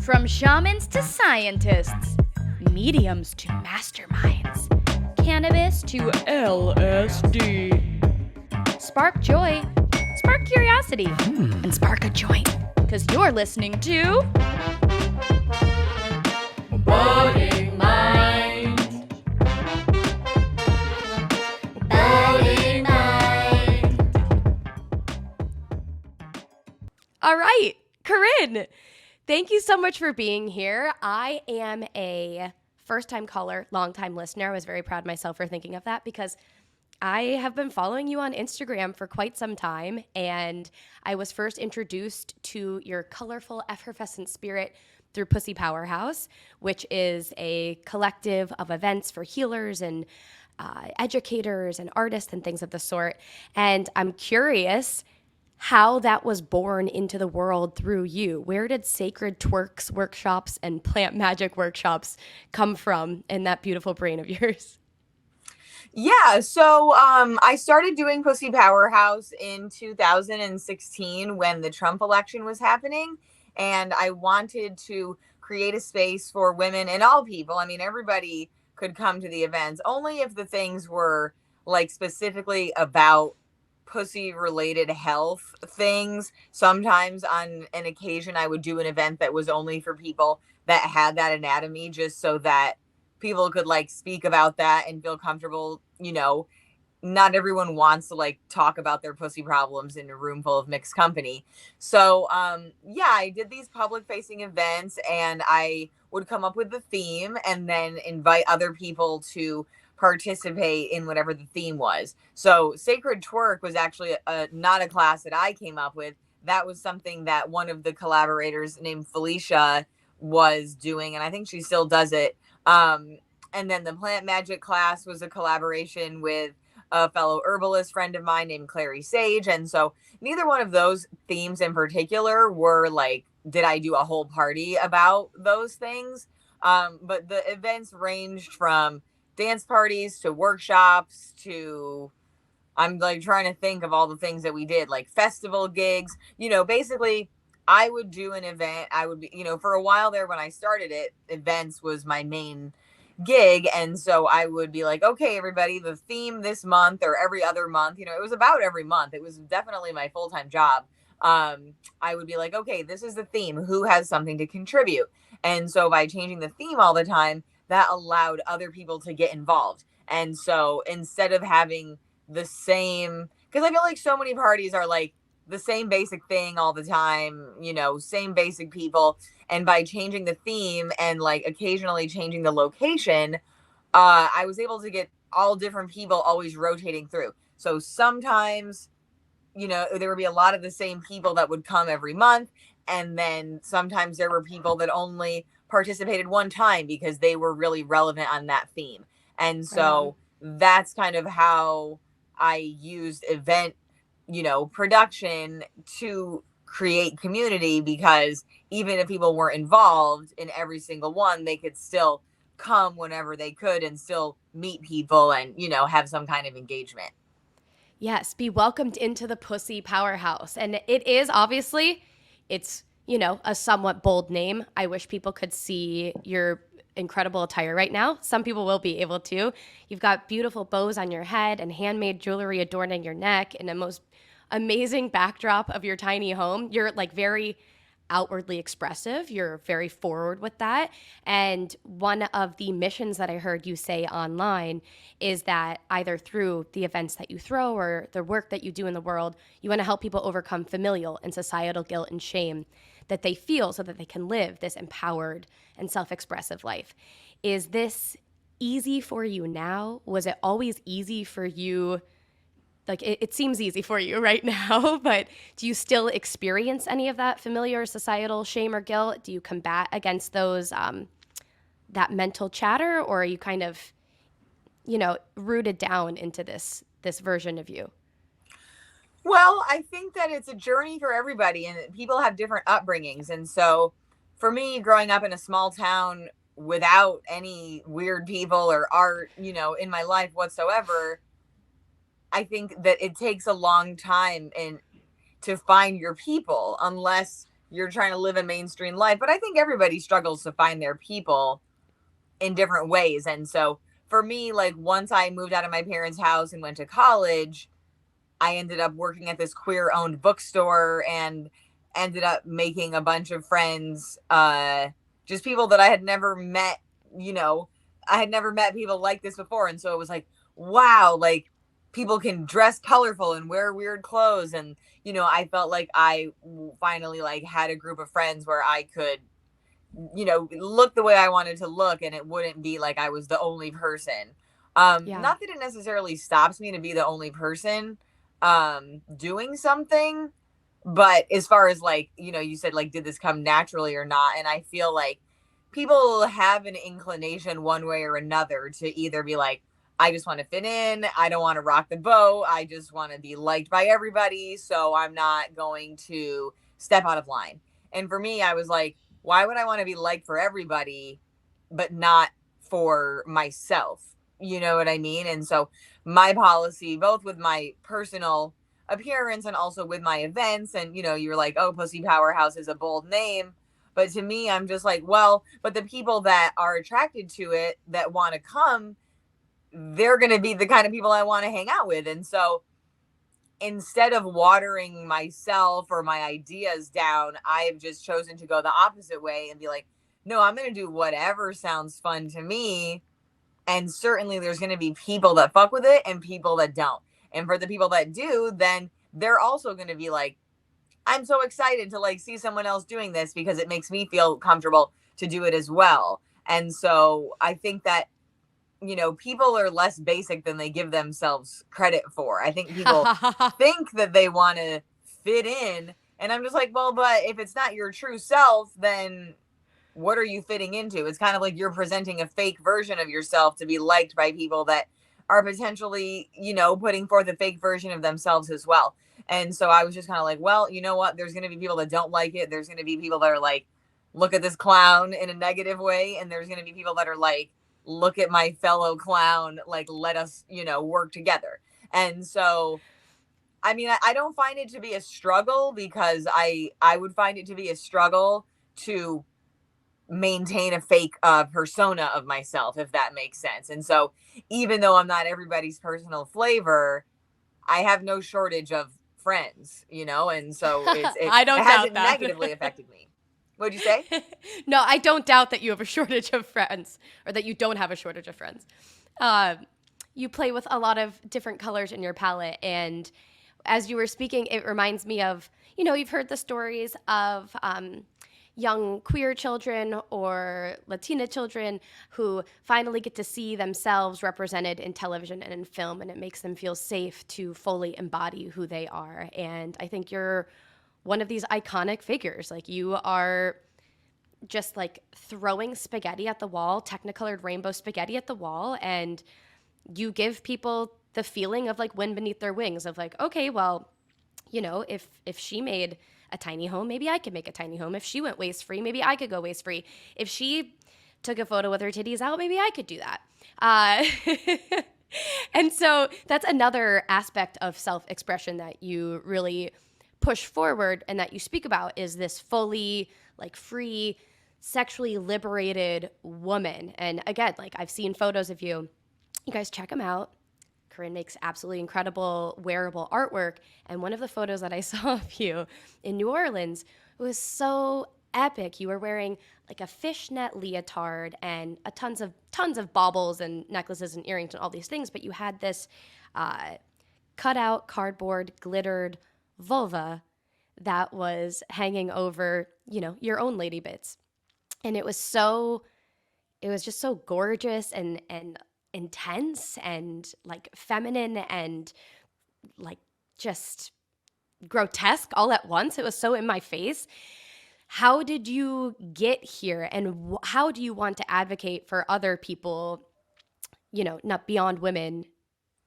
From shamans to scientists, mediums to masterminds, cannabis to LSD. Spark joy, spark curiosity, and spark a joint. Because you're listening to Budding Mind. Budding Mind. All right, Corinne. Thank you so much for being here. I am a first-time caller, long-time listener. I was very proud of myself for thinking of that because I have been following you on Instagram for quite some time, and I was first introduced to your colorful, effervescent spirit through Pussy Powerhouse, which is a collective of events for healers and educators and artists and things of the sort. And I'm curious how that was born into the world through you. Where did Sacred Twerks workshops and plant magic workshops come from in that beautiful brain of yours? Yeah, so I started doing Pussy Powerhouse in 2016 when the Trump election was happening, and I wanted to create a space for women and all people. I mean, everybody could come to the events, only if the things were like specifically about pussy related health things. Sometimes on an occasion I would do an event that was only for people that had that anatomy, just so that people could like speak about that and feel comfortable. Not everyone wants to like talk about their pussy problems in a room full of mixed company. So I did these public facing events, and I would come up with the theme and then invite other people to participate in whatever the theme was. So Sacred Twerk was actually not a class that I came up with. That was something that one of the collaborators named Felicia was doing, and I think she still does it. And then the plant magic class was a collaboration with a fellow herbalist friend of mine named Clary Sage. And so neither one of those themes in particular were like, did I do a whole party about those things? But the events ranged from dance parties to workshops to, I'm like trying to think of all the things that we did, like festival gigs. Basically I would do an event. I would be, for a while there when I started it, events was my main gig. And so I would be like, okay, everybody, the theme this month or every other month, it was about every month. It was definitely my full-time job. I would be like, okay, this is the theme. Who has something to contribute? And so by changing the theme all the time, that allowed other people to get involved. And so instead of having the same, because I feel like so many parties are like the same basic thing all the time, same basic people. And by changing the theme and like occasionally changing the location, I was able to get all different people always rotating through. So sometimes, there would be a lot of the same people that would come every month. And then sometimes there were people that only participated one time because they were really relevant on that theme. And so that's kind of how I used event, production to create community, because even if people weren't involved in every single one, they could still come whenever they could and still meet people and, have some kind of engagement. Yes, be welcomed into the Pussy Powerhouse. And it is obviously, it's, a somewhat bold name. I wish people could see your incredible attire right now. Some people will be able to. You've got beautiful bows on your head and handmade jewelry adorning your neck and a most amazing backdrop of your tiny home. You're like very outwardly expressive. You're very forward with that. And one of the missions that I heard you say online is that either through the events that you throw or the work that you do in the world, you want to help people overcome familial and societal guilt and shame that they feel so that they can live this empowered and self-expressive life. Is this easy for you now? Was it always easy for you? Like it seems easy for you right now, but do you still experience any of that familiar societal shame or guilt? Do you combat against those, that mental chatter, or are you kind of, rooted down into this version of you? Well, I think that it's a journey for everybody, and people have different upbringings. And so for me, growing up in a small town without any weird people or art, in my life whatsoever, I think that it takes a long time to find your people, unless you're trying to live a mainstream life. But I think everybody struggles to find their people in different ways. And so for me, like once I moved out of my parents' house and went to college, I ended up working at this queer owned bookstore and ended up making a bunch of friends, just people that I had never met, you know, I had never met people like this before. And so it was like, wow, like people can dress colorful and wear weird clothes. And, I felt like I finally like had a group of friends where I could, look the way I wanted to look and it wouldn't be like I was the only person. Yeah. Not that it necessarily stops me to be the only person doing something, but as far as like, you said like did this come naturally or not? And I feel like people have an inclination one way or another to either be like, I just want to fit in, I don't want to rock the boat, I just want to be liked by everybody, so I'm not going to step out of line. And for me, I was like, why would I want to be liked for everybody but not for myself? You know what I mean? And so my policy, both with my personal appearance and also with my events, and you're like, oh, Pussy Powerhouse is a bold name. But to me, I'm just like, well, but the people that are attracted to it that want to come, they're going to be the kind of people I want to hang out with. And so instead of watering myself or my ideas down, I've just chosen to go the opposite way and be like, no, I'm going to do whatever sounds fun to me. And certainly there's going to be people that fuck with it and people that don't. And for the people that do, then they're also going to be like, I'm so excited to like see someone else doing this because it makes me feel comfortable to do it as well. And so I think that people are less basic than they give themselves credit for. I think people think that they want to fit in. And I'm just like, well, but if it's not your true self, then what are you fitting into? It's kind of like you're presenting a fake version of yourself to be liked by people that are potentially, putting forth a fake version of themselves as well. And so I was just kind of like, well, you know what? There's going to be people that don't like it. There's going to be people that are like, look at this clown in a negative way. And there's going to be people that are like, look at my fellow clown, like let us work together. And so I mean, I don't find it to be a struggle because I would find it to be a struggle to maintain a fake persona of myself, if that makes sense. And so even though I'm not everybody's personal flavor, I have no shortage of friends, and so it I don't doubt hasn't that. negatively affected me. What'd you say? No, I don't doubt that you have a shortage of friends or that you don't have a shortage of friends. Uh, you play with a lot of different colors in your palette. And as you were speaking, it reminds me of, you've heard the stories of young queer children or Latina children who finally get to see themselves represented in television and in film, and it makes them feel safe to fully embody who they are. And I think you're one of these iconic figures. Like you are just like throwing spaghetti at the wall, technicolored rainbow spaghetti at the wall, and you give people the feeling of like wind beneath their wings of like, okay, well, if she made a tiny home, maybe I could make a tiny home. If she went waste free, maybe I could go waste free. If she took a photo with her titties out, maybe I could do that. And so that's another aspect of self-expression that you really push forward and that you speak about is this fully like free, sexually liberated woman. And again, like I've seen photos of you. You guys check them out. Corinne makes absolutely incredible wearable artwork. And one of the photos that I saw of you in New Orleans was so epic. You were wearing like a fishnet leotard and tons of baubles and necklaces and earrings and all these things, but you had this cut out cardboard glittered vulva that was hanging over, your own lady bits. And it was just so gorgeous and intense and like feminine and like just grotesque all at once. It was so in my face. How did you get here, and how do you want to advocate for other people, not beyond women,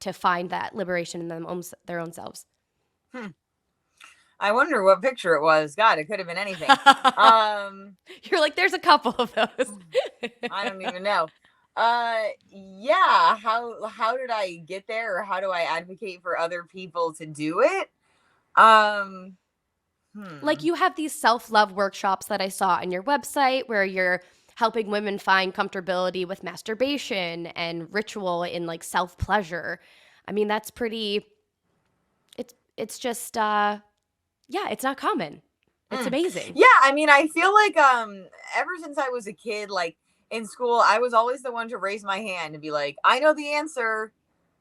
to find that liberation in their own selves? Hmm. I wonder what picture it was. God, it could have been anything. You're like, there's a couple of those. I don't even know. Yeah, how did I get there, or how do I advocate for other people to do it? Um Like Hmm. you have these self-love workshops that I saw on your website where you're helping women find comfortability with masturbation and ritual in like self-pleasure. I mean, that's pretty it's just yeah, it's not common. It's Mm. amazing. Yeah, I mean, I feel like ever since I was a kid, like in school, I was always the one to raise my hand and be like, I know the answer,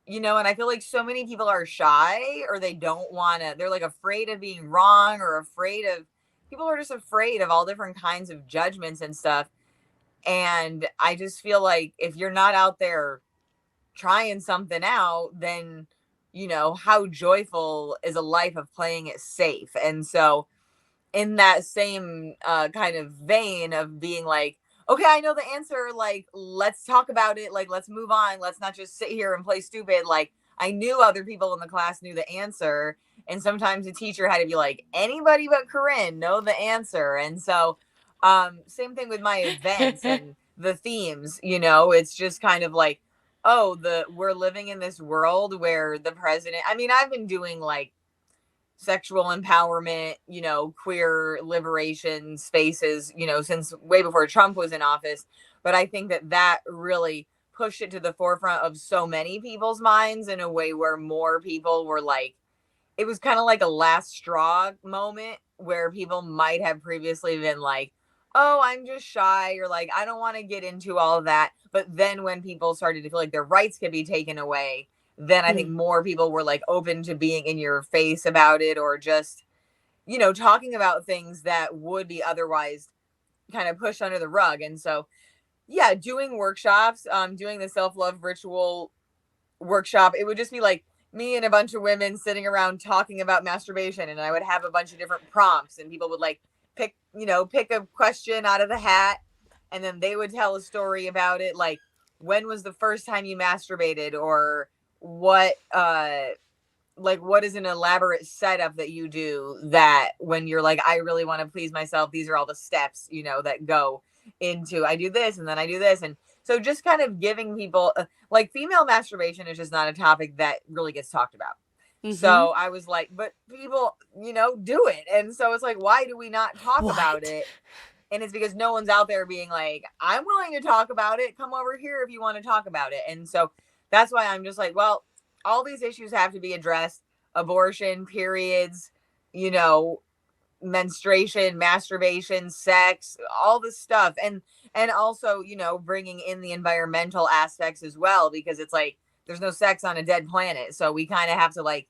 and I feel like so many people are shy or they don't want to, they're like afraid of being wrong or afraid of, people are just afraid of all different kinds of judgments and stuff. And I just feel like if you're not out there trying something out, then, how joyful is a life of playing it safe? And so, in that same kind of vein of being like, okay, I know the answer. Like, let's talk about it. Like, let's move on. Let's not just sit here and play stupid. Like, I knew other people in the class knew the answer. And sometimes the teacher had to be like, anybody but Corinne know the answer. And so, same thing with my events and the themes, it's just kind of like, oh, we're living in this world where the president, I mean, I've been doing like sexual empowerment, queer liberation spaces, since way before Trump was in office. But I think that really pushed it to the forefront of so many people's minds in a way where more people were like, it was kind of like a last straw moment where people might have previously been like, oh, I'm just shy, or like, I don't want to get into all of that. But then when people started to feel like their rights could be taken away, then I think Mm. more people were like open to being in your face about it, or just, talking about things that would be otherwise kind of pushed under the rug. And so, yeah, doing workshops, doing the self love ritual workshop, it would just be like me and a bunch of women sitting around talking about masturbation, and I would have a bunch of different prompts, and people would like pick a question out of the hat, and then they would tell a story about it, like when was the first time you masturbated, or what what is an elaborate setup that you do that when you're like, I really want to please myself, these are all the steps, that go into, I do this and then I do this. And so just kind of giving people like, female masturbation is just not a topic that really gets talked about. Mhm. So I was like, but people, do it. And so it's like, why do we not talk about What? it? And it's because no one's out there being like, I'm willing to talk about it. Come over here if you want to talk about it. And so that's why I'm just like, well, all these issues have to be addressed: abortion, periods, you know, menstruation, masturbation, sex, all this stuff. And also, bringing in the environmental aspects as well, because it's like there's no sex on a dead planet. So we kind of have to like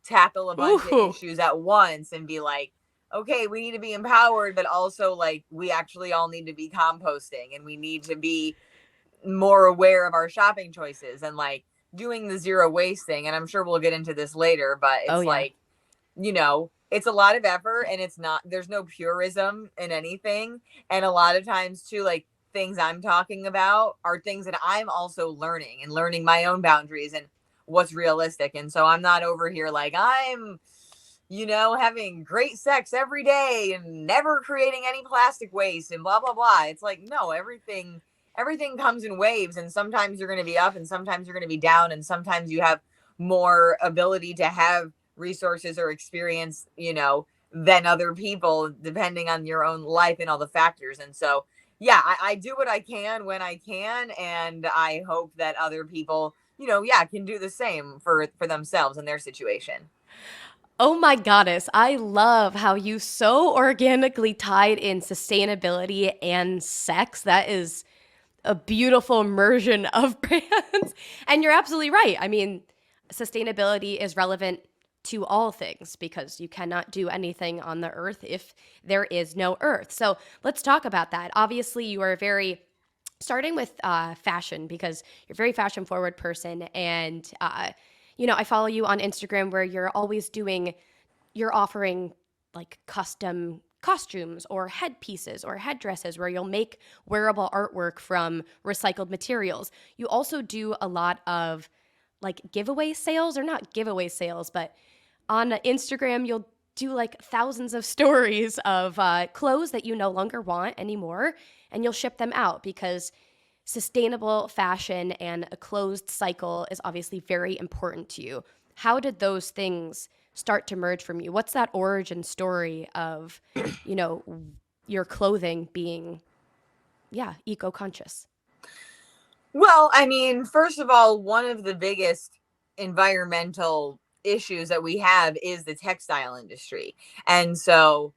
tackle a bunch of Ooh. issues at once and be like, okay, we need to be empowered, but also like we actually all need to be composting, and we need to be more aware of our shopping choices, and like doing the zero waste thing. And I'm sure we'll get into this later, but Oh it's yeah. like, it's a lot of effort, and it's not, there's no purism in anything. And a lot of times too, like things I'm talking about are things that I'm also learning, and learning my own boundaries and what's realistic. And so I'm not over here like I'm, having great sex every day and never creating any plastic waste and blah blah blah. It's like, no, everything comes in waves, and sometimes you're going to be up and sometimes you're going to be down, and sometimes you have more ability to have resources or experience, than other people, depending on your own life and all the factors. And so, yeah, I do what I can when I can, and I hope that other people, yeah, can do the same for themselves and their situation. Oh my goddess, I love how you so organically tied in sustainability and sex. That is a beautiful immersion of brands. And you're absolutely right. I mean, sustainability is relevant to all things because you cannot do anything on the earth if there is no earth. So let's talk about that. Obviously, you are very starting with fashion because you're a very fashion forward person and I follow you on Instagram where you're offering like custom costumes or headpieces or headdresses where you'll make wearable artwork from recycled materials. You also do a lot of like giveaway sales, or not giveaway sales, but on Instagram, you'll do like thousands of stories of clothes that you no longer want anymore, and you'll ship them out because sustainable fashion and a closed cycle is obviously very important to you. How did those things start to merge from you? What's that origin story of, you know, your clothing being, yeah, eco-conscious? Well, I mean, first of all, one of the biggest environmental issues that we have is the textile industry. And so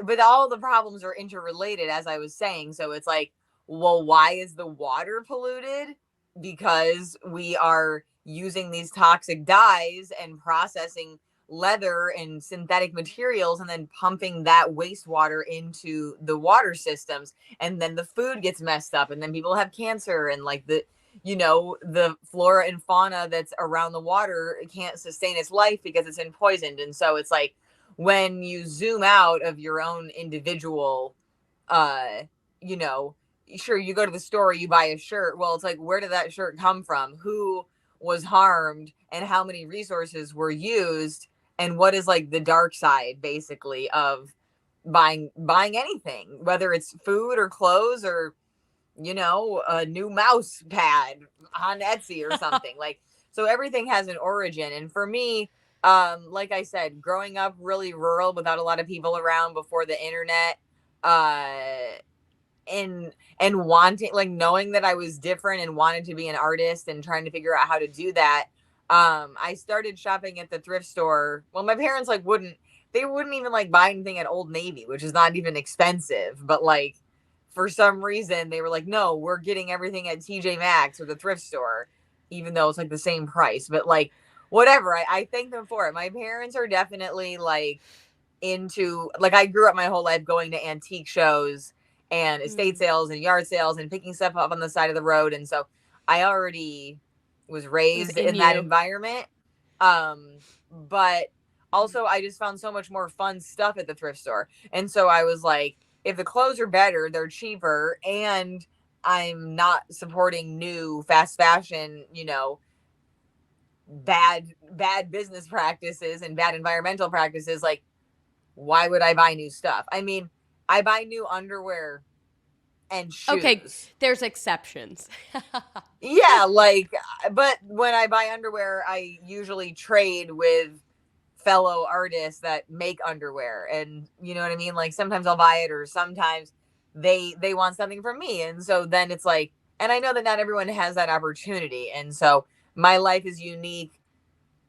but all the problems are interrelated, as I was saying. So it's like, well, why is the water polluted? Because we are using these toxic dyes and processing leather and synthetic materials and then pumping that wastewater into the water systems, and then the food gets messed up, and then people have cancer, and like the flora and fauna that's around the water can't sustain its life because it's been poisoned. And so it's like, when you zoom out of your own individual, uh you know sure, you go to the store, you buy a shirt. Well, it's like, where did that shirt come from? Who was harmed, and how many resources were used, and what is like the dark side basically of buying anything, whether it's food or clothes or a new mouse pad on Etsy or something. Like, so everything has an origin. And for me, like I said, growing up really rural without a lot of people around before the internet, uh, and wanting, like, knowing that I was different and wanted to be an artist and trying to figure out how to do that. I started shopping at the thrift store. Well, my parents wouldn't even like buy anything at Old Navy, which is not even expensive, but like, for some reason they were like, no, we're getting everything at TJ Maxx or the thrift store, even though it's like the same price. But like, whatever, I thank them for it. My parents are definitely like into, like, I grew up my whole life going to antique shows and estate Mm. sales and yard sales and picking stuff up on the side of the road. And so I already was It was raised in in that you. environment. But also I just found so much more fun stuff at the thrift store. And so I was like, if the clothes are better, they're cheaper, and I'm not supporting new fast fashion, bad business practices and bad environmental practices, like, why would I buy new stuff? I mean, I buy new underwear and Okay, shoes. there's exceptions. Yeah, like, but when I buy underwear, I usually trade with fellow artists that make underwear, and you know what I mean? Like, sometimes I'll buy it, or sometimes they want something from me. And so then it's like, and I know that not everyone has that opportunity. And so my life is unique,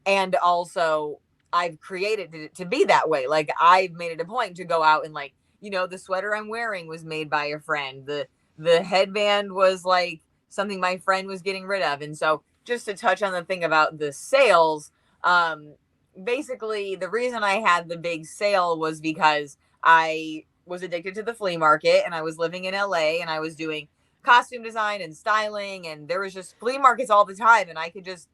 and also I've created it to be that way. Like, I've made it a point to go out and, like, the sweater I'm wearing was made by a friend. The headband was like something my friend was getting rid of. And so, just to touch on the thing about the sales, basically the reason I had the big sale was because I was addicted to the flea market, and I was living in LA, and I was doing costume design and styling, and there was just flea markets all the time, and I could just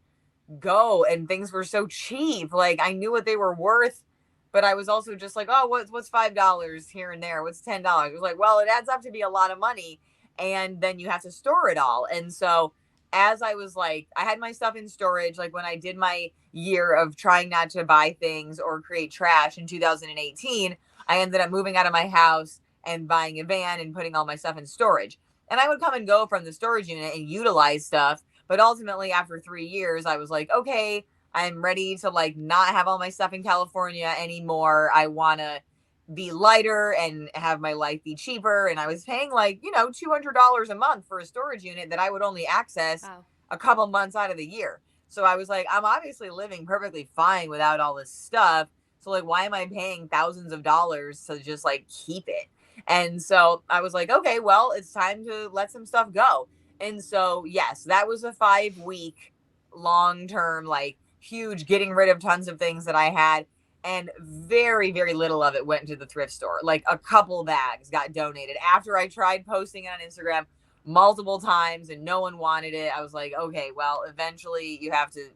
go, and things were so cheap. Like, I knew what they were worth, but I was also just like, oh, what's $5 here and there? What's $10? It was like, well, it adds up to be a lot of money, and then you have to store it all. And so, as I was like, I had my stuff in storage. Like, when I did my year of trying not to buy things or create trash in 2018, I ended up moving out of my house and buying a van and putting all my stuff in storage. And I would come and go from the storage unit and utilize stuff, but ultimately, after 3 years, I was like, okay, I'm ready to, like, not have all my stuff in California anymore. I want to be lighter and have my life be cheaper. And I was paying, like, $200 a month for a storage unit that I would only access Wow. a couple months out of the year. So I was like, I'm obviously living perfectly fine without all this stuff. So, like, why am I paying thousands of dollars to just, like, keep it? And so I was like, okay, well, it's time to let some stuff go. And so, yes, that was a 5 week long term, like, huge getting rid of tons of things that I had. And very, very little of it went to the thrift store. Like, a couple bags got donated after I tried posting it on Instagram multiple times and no one wanted it. I was like, okay, well, eventually you have to,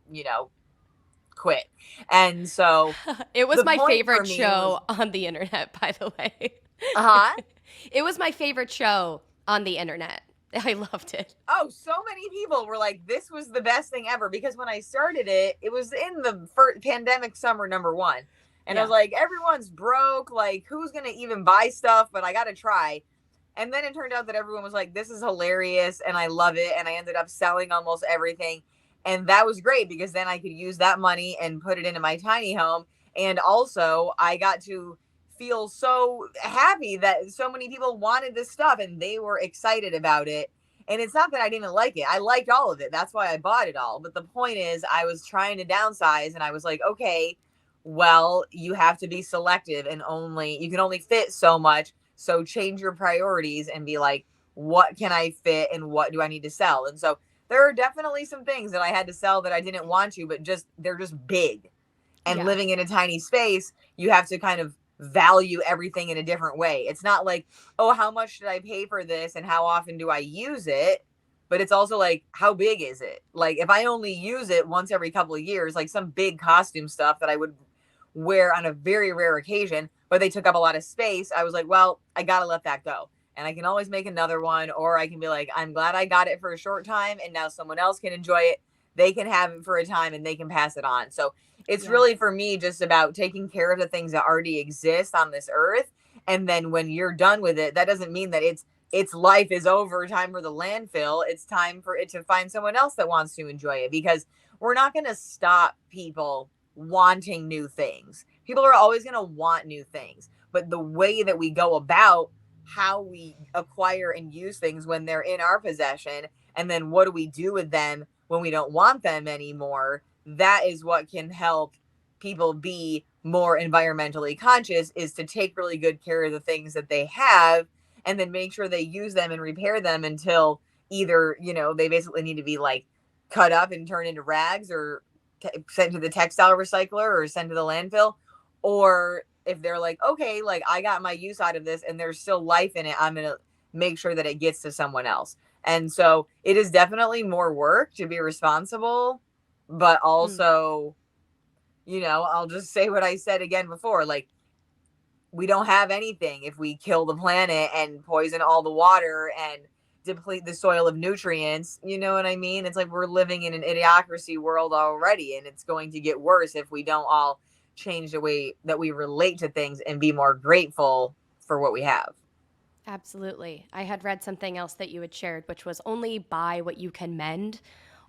quit. And so It was the my point for favorite me was, show on the internet, by the way. uh huh. It was my favorite show on the internet. I loved it. Oh, so many people were like, this was the best thing ever. Because when I started it, it was in the first pandemic summer #1. And I was Yeah. like, everyone's broke. Like, who's going to even buy stuff? But I got to try. And then it turned out that everyone was like, this is hilarious. And I love it. And I ended up selling almost everything. And that was great, because then I could use that money and put it into my tiny home. And also, I got to feel so happy that so many people wanted this stuff and they were excited about it. And it's not that I didn't like it. I liked all of it. That's why I bought it all. But the point is, I was trying to downsize and I was like, okay, well, you have to be selective and you can only fit so much. So change your priorities and be like, what can I fit and what do I need to sell? And so there are definitely some things that I had to sell that I didn't want to, but they're just big. And Yeah. living in a tiny space, you have to kind of value everything in a different way. It's not like, oh, how much did I pay for this and how often do I use it? But it's also like, how big is it? Like, if I only use it once every couple of years, like some big costume stuff that I would wear on a very rare occasion, but they took up a lot of space, I was like, well, I got to let that go. And I can always make another one, or I can be like, I'm glad I got it for a short time and now someone else can enjoy it. They can have it for a time and they can pass it on. So it's Yeah. really for me just about taking care of the things that already exist on this earth. And then when you're done with it, that doesn't mean that its life is over, time for the landfill. It's time for it to find someone else that wants to enjoy it, because we're not going to stop people wanting new things. People are always going to want new things, but the way that we go about how we acquire and use things when they're in our possession, and then what do we do with them when we don't want them anymore, that is what can help people be more environmentally conscious, is to take really good care of the things that they have and then make sure they use them and repair them until either, they basically need to be like cut up and turned into rags, or sent to the textile recycler or sent to the landfill. Or if they're like, okay, like I got my use out of this and there's still life in it, I'm going to make sure that it gets to someone else. And so it is definitely more work to be responsible, but Mm. also, I'll just say what I said again before, like, we don't have anything if we kill the planet and poison all the water and deplete the soil of nutrients. You know what I mean? It's like we're living in an idiocracy world already, and it's going to get worse if we don't all change the way that we relate to things and be more grateful for what we have. Absolutely. I had read something else that you had shared, which was only buy what you can mend,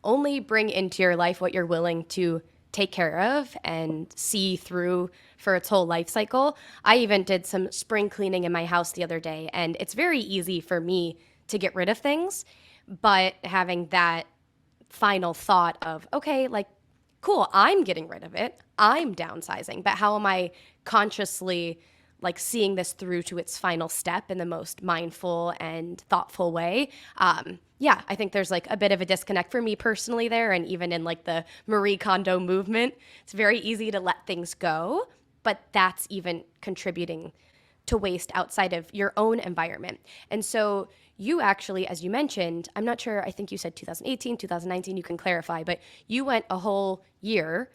only bring into your life what you're willing to take care of and see through for its whole life cycle. I even did some spring cleaning in my house the other day, and it's very easy for me to get rid of things, but having that final thought of, okay, like, cool, I'm getting rid of it, I'm downsizing, but how am I consciously like seeing this through to its final step in the most mindful and thoughtful way? Yeah, I think there's like a bit of a disconnect for me personally there. And even in like the Marie Kondo movement, it's very easy to let things go, but that's even contributing to waste outside of your own environment. And so you actually, as you mentioned, I'm not sure, I think you said 2018, 2019, you can clarify, but you went a whole year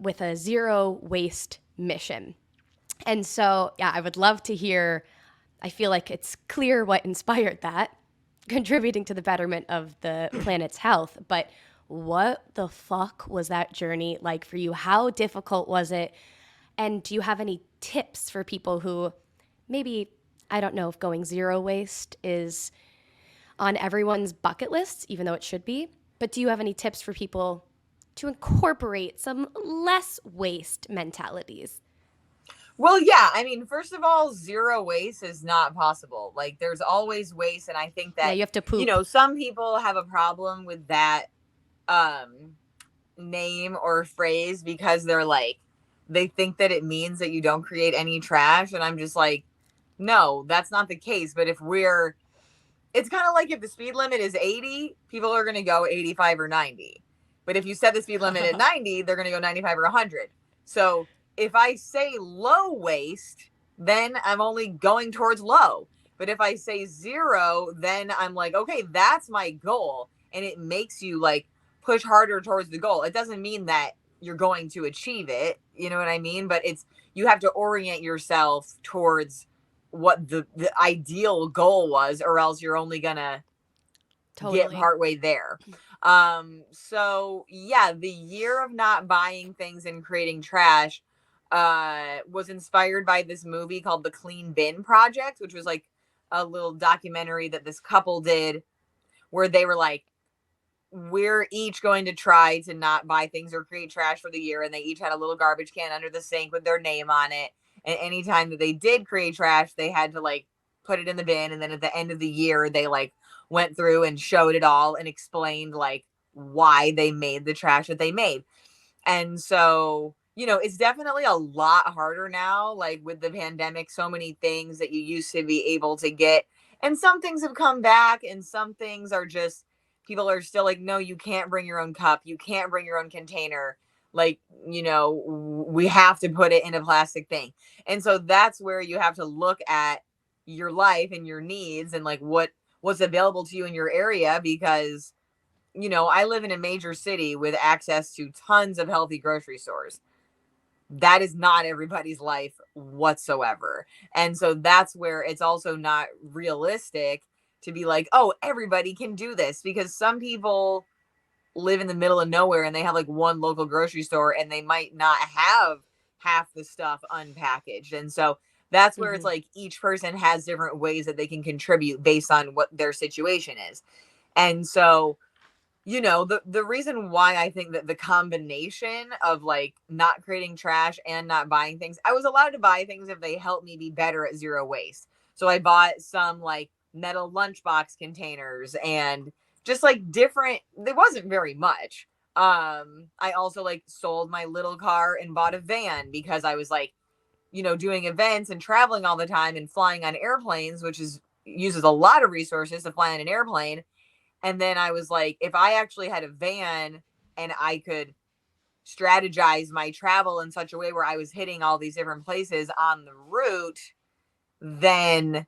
with a zero waste mission. And so, yeah, I would love to hear. I feel like it's clear what inspired that, contributing to the betterment of the planet's health. But what the fuck was that journey like for you? How difficult was it? And do you have any tips for people who maybe, I don't know if going zero waste is on everyone's bucket lists, even though it should be, but do you have any tips for people to incorporate some less waste mentalities? Well, yeah. I mean, first of all, zero waste is not possible. Like, there's always waste. And I think Yeah, that, you have to poop. some people have a problem with that um, name or phrase, because they think that it means that you don't create any trash. And I'm just like, no, that's not the case. But it's kind of like if the speed limit is 80, people are going to go 85 or 90. But if you set the speed limit at 90, they're going to go 95 or 100. So if I say low waste, then I'm only going towards low. But if I say zero, then I'm like, okay, that's my goal. And it makes you like push harder towards the goal. It doesn't mean that you're going to achieve it. You know what I mean? But you have to orient yourself towards what the ideal goal was, or else you're only gonna get Totally. partway there. So yeah, the year of not buying things and creating trash was inspired by this movie called The Clean Bin Project, which was like a little documentary that this couple did, where they were like, we're each going to try to not buy things or create trash for the year. And they each had a little garbage can under the sink with their name on it. And anytime that they did create trash, they had to like put it in the bin. And then at the end of the year, they like went through and showed it all and explained like why they made the trash that they made. And so, it's definitely a lot harder now, like with the pandemic, so many things that you used to be able to get. And some things have come back, and some things are just, people are still like, no, you can't bring your own cup. You can't bring your own container. Like, we have to put it in a plastic thing. And so that's where you have to look at your life and your needs and like what's available to you in your area, because I live in a major city with access to tons of healthy grocery stores. That is not everybody's life whatsoever. And so that's where it's also not realistic to be like, oh, everybody can do this, because some people live in the middle of nowhere and they have like one local grocery store and they might not have half the stuff unpackaged. And so that's where it's like each person has different ways that they can contribute based on what their situation is. And so the reason why I think that the combination of like not creating trash and not buying things, I was allowed to buy things if they helped me be better at zero waste. So I bought some like metal lunchbox containers and just like different, there wasn't very much. I also like sold my little car and bought a van because I was like, doing events and traveling all the time and flying on airplanes, which uses a lot of resources to fly on an airplane. And then I was like, if I actually had a van and I could strategize my travel in such a way where I was hitting all these different places on the route, then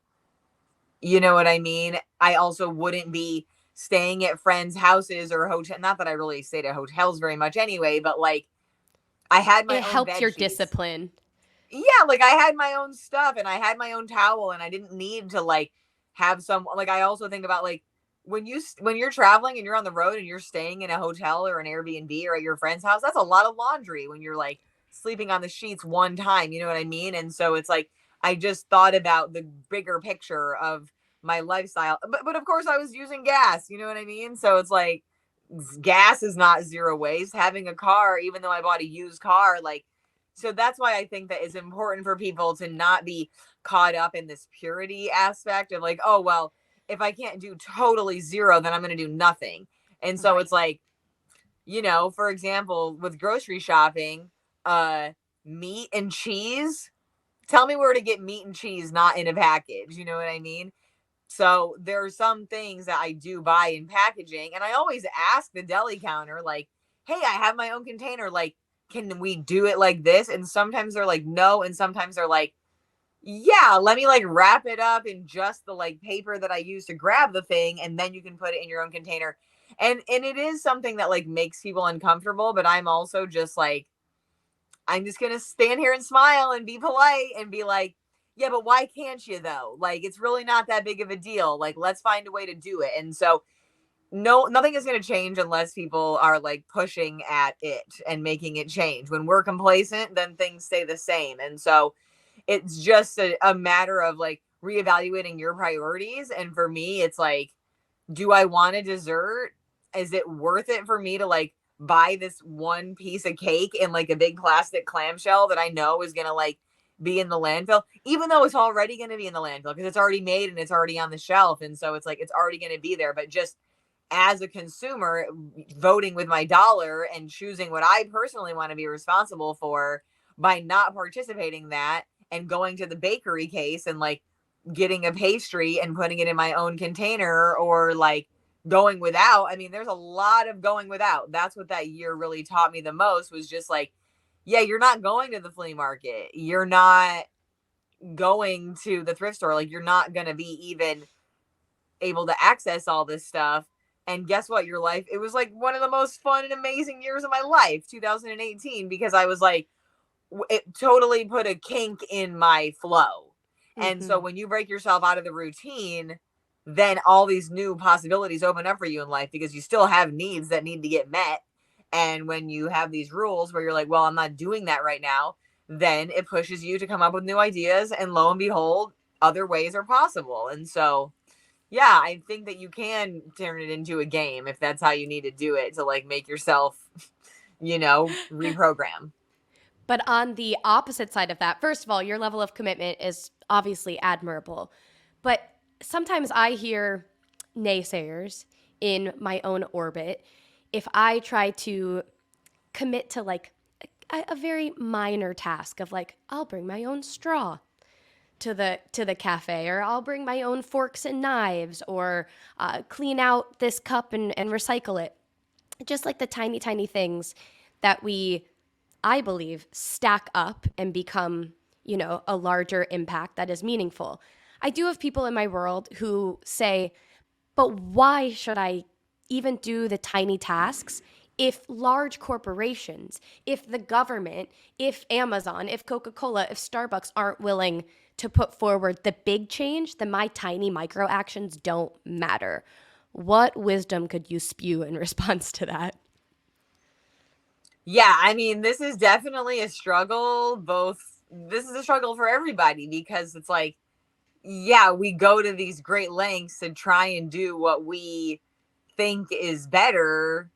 you know what I mean? I also wouldn't be staying at friends' houses or hotel. Not that I really stayed at hotels very much anyway, but like I had my It own helps bed your sheets. discipline. Yeah, like I had my own stuff and I had my own towel and I didn't need to like have some, like I also think about like when you're traveling and you're on the road and you're staying in a hotel or an Airbnb or at your friend's house, that's a lot of laundry when you're like sleeping on the sheets one time, you know what I mean? And so it's like I just thought about the bigger picture of my lifestyle. But of course I was using gas, you know what I mean? So it's like gas is not zero waste. Having a car, even though I bought a used car, like, so that's why I think that it's important for people to not be caught up in this purity aspect of like, oh, well, if I can't do totally zero, then I'm going to do nothing. And so Right. it's like, for example, with grocery shopping, meat and cheese, tell me where to get meat and cheese not in a package. You know what I mean? So there are some things that I do buy in packaging, and I always ask the deli counter, like, hey, I have my own container. Like, can we do it like this? And sometimes they're like, no. And sometimes they're like, yeah, let me like wrap it up in just the like paper that I use to grab the thing. And then you can put it in your own container. And it is something that like makes people uncomfortable. But I'm also just like, I'm just going to stand here and smile and be polite and be like, yeah, but why can't you though? Like, it's really not that big of a deal. Like, let's find a way to do it. And so, no, nothing is going to change unless people are like pushing at it and making it change. When we're complacent, then things stay the same. And so, it's just a matter of like reevaluating your priorities. And for me, it's like, do I want a dessert? Is it worth it for me to like buy this one piece of cake in like a big plastic clamshell that I know is going to like be in the landfill, even though it's already going to be in the landfill because it's already made and it's already on the shelf. And so it's like, it's already going to be there. But just as a consumer, voting with my dollar and choosing what I personally want to be responsible for by not participating in that and going to the bakery case and like getting a pastry and putting it in my own container, or like going without. I mean, there's a lot of going without. That's what that year really taught me the most, was just like, yeah, you're not going to the flea market. You're not going to the thrift store. Like, you're not going to be even able to access all this stuff. And guess what? Your life, it was like one of the most fun and amazing years of my life, 2018, because I was like, it totally put a kink in my flow. And so when you break yourself out of the routine, then all these new possibilities open up for you in life, because you still have needs that need to get met. And when you have these rules where you're like, well, I'm not doing that right now, then it pushes you to come up with new ideas. And lo and behold, other ways are possible. And so, yeah, I think that you can turn it into a game if that's how you need to do it to like make yourself, reprogram. But on the opposite side of that, first of all, your level of commitment is obviously admirable. But sometimes I hear naysayers in my own orbit if I try to commit to like a very minor task of like I'll bring my own straw to the cafe, or I'll bring my own forks and knives, or clean out this cup and recycle it. Just like the tiny tiny things that we, I believe, stack up and become, a larger impact that is meaningful. I do have people in my world who say, but why should I even do the tiny tasks if large corporations, if the government, if Amazon, if Coca Cola, if Starbucks aren't willing to put forward the big change, then my tiny micro actions don't matter? What wisdom could you spew in response to that? Yeah, I mean, this is definitely a struggle. This is a struggle for everybody because it's like, yeah, we go to these great lengths to try and do what we think is better.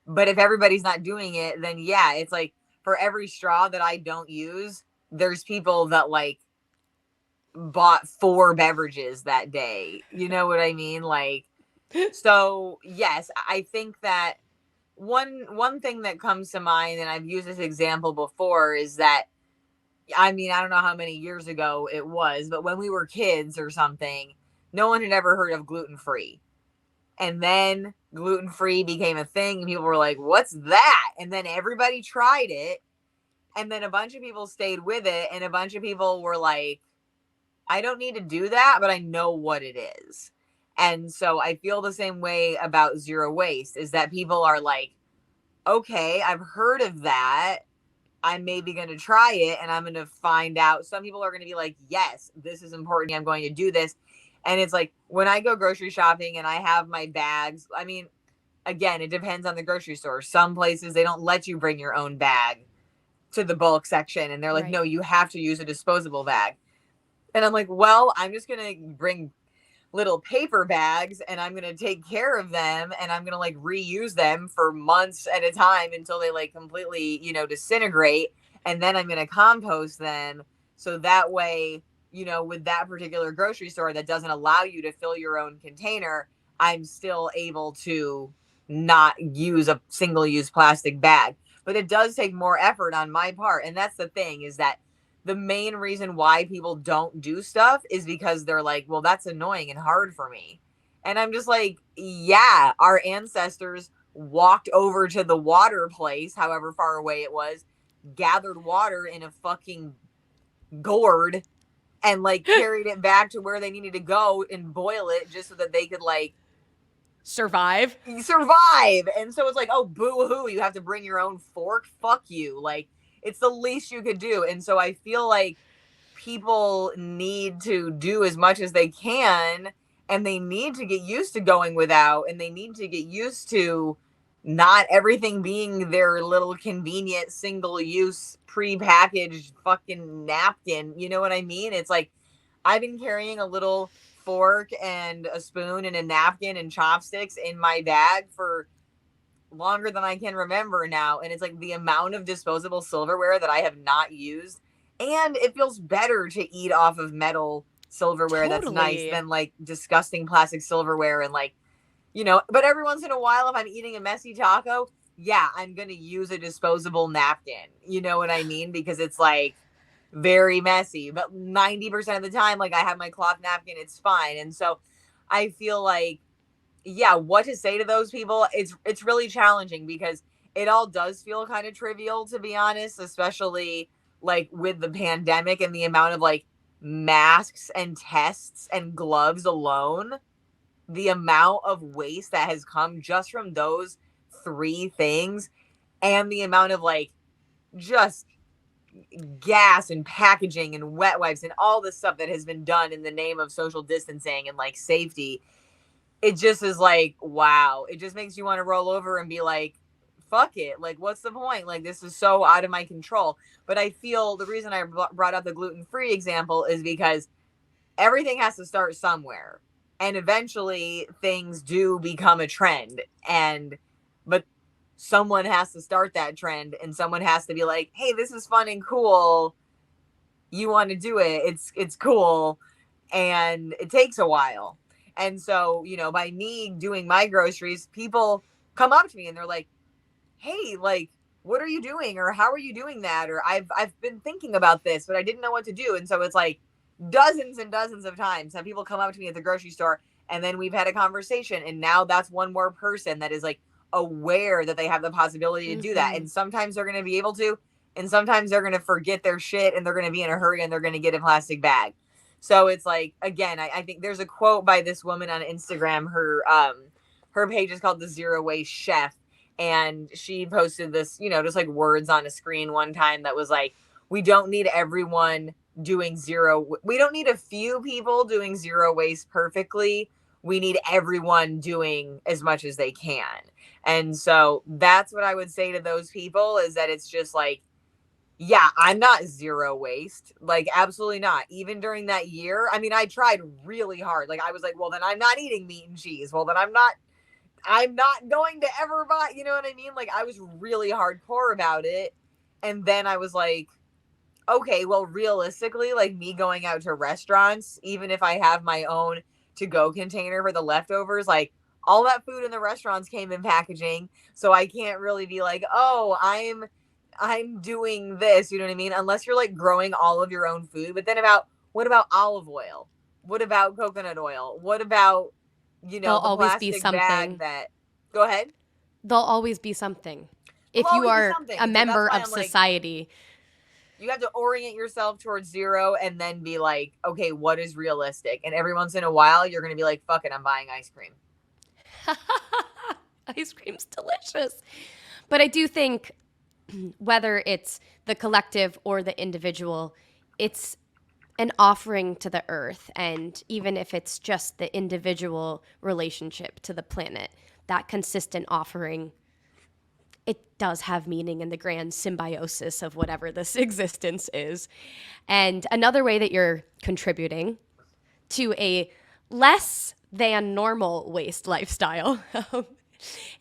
But if everybody's not doing it, then yeah, it's like for every straw that I don't use, there's people that like bought 4 beverages that day. You know what I mean? Like, so yes, I think that one thing that comes to mind, and I've used this example before, is that I mean, I don't know how many years ago it was, but when we were kids or something, no one had ever heard of gluten free. And then gluten free became a thing, and people were like, what's that? And then everybody tried it. And then a bunch of people stayed with it, and a bunch of people were like, I don't need to do that, but I know what it is. And so I feel the same way about zero waste, is that people are like, okay, I've heard of that. I'm maybe going to try it and I'm going to find out. Some people are going to be like, yes, this is important. I'm going to do this. And it's like when I go grocery shopping and I have my bags, I mean, again, it depends on the grocery store. Some places they don't let you bring your own bag to the bulk section. And they're like, Right. no, you have to use a disposable bag. And I'm like, well, I'm just going to bring little paper bags and I'm going to take care of them and I'm going to like reuse them for months at a time until they like completely, disintegrate. And then I'm going to compost them. So that way, with that particular grocery store that doesn't allow you to fill your own container, I'm still able to not use a single use plastic bag. But it does take more effort on my part. And that's the thing, is that the main reason why people don't do stuff is because they're like, well, that's annoying and hard for me. And I'm just like, yeah, our ancestors walked over to the water place, however far away it was, gathered water in a fucking gourd and like carried it back to where they needed to go and boil it just so that they could like Survive. survive. And so it's like, oh, boo hoo, you have to bring your own fork. Fuck you. Like, it's the least you could do. And so I feel like people need to do as much as they can, and they need to get used to going without, and they need to get used to not everything being their little convenient single use pre-packaged fucking napkin. You know what I mean? It's like I've been carrying a little fork and a spoon and a napkin and chopsticks in my bag for longer than I can remember now. And it's like the amount of disposable silverware that I have not used. And it feels better to eat off of metal silverware that's nice Totally. than like disgusting plastic silverware. And like, but every once in a while, if I'm eating a messy taco, yeah, I'm going to use a disposable napkin. You know what I mean? Because it's like very messy. But 90% of the time, like I have my cloth napkin, it's fine. And so I feel like, yeah, what to say to those people, it's really challenging because it all does feel kind of trivial, to be honest, especially like with the pandemic and the amount of like masks and tests and gloves alone, the amount of waste that has come just from those 3 things, and the amount of like just gas and packaging and wet wipes and all this stuff that has been done in the name of social distancing and like safety. It just is like, wow, it just makes you want to roll over and be like, fuck it, like what's the point, like this is so out of my control. But I feel the reason I brought up the gluten-free example is because everything has to start somewhere. And eventually things do become a trend. But someone has to start that trend, and someone has to be like, hey, this is fun and cool. You want to do it. It's cool. And it takes a while. And so, by me doing my groceries, people come up to me and they're like, hey, like, what are you doing? Or how are you doing that? Or I've been thinking about this, but I didn't know what to do. And so it's like dozens and dozens of times have people come up to me at the grocery store, and then we've had a conversation. And now that's one more person that is like aware that they have the possibility to do that. Mm-hmm. And sometimes they're going to be able to, and sometimes they're going to forget their shit and they're going to be in a hurry and they're going to get a plastic bag. So it's like, again, I think there's a quote by this woman on Instagram. Her page is called the Zero Waste Chef, and she posted this, just like words on a screen one time that was like, we don't need everyone doing zero. We don't need a few people doing zero waste perfectly. We need everyone doing as much as they can. And so that's what I would say to those people, is that it's just like, yeah, I'm not zero waste. Like, absolutely not. Even during that year, I mean, I tried really hard. Like, I was like, well, then I'm not eating meat and cheese. Well, then I'm not going to ever buy, you know what I mean? Like, I was really hardcore about it. And then I was like, okay, well, realistically, like, me going out to restaurants, even if I have my own to-go container for the leftovers, like, all that food in the restaurants came in packaging. So I can't really be like, oh, I'm doing this, you know what I mean? Unless you're like growing all of your own food. But then what about olive oil? What about coconut oil? What about, There'll the always be plastic bag something. that, go ahead. There'll always be something. There'll If you always be are something. a So that's member why of I'm like, society. you have to orient yourself towards zero and then be like, okay, what is realistic? And every once in a while, you're going to be like, fuck it, I'm buying ice cream. Ice cream's delicious. But I do think whether it's the collective or the individual, it's an offering to the earth. And even if it's just the individual relationship to the planet, that consistent offering, it does have meaning in the grand symbiosis of whatever this existence is. And another way that you're contributing to a less than normal waste lifestyle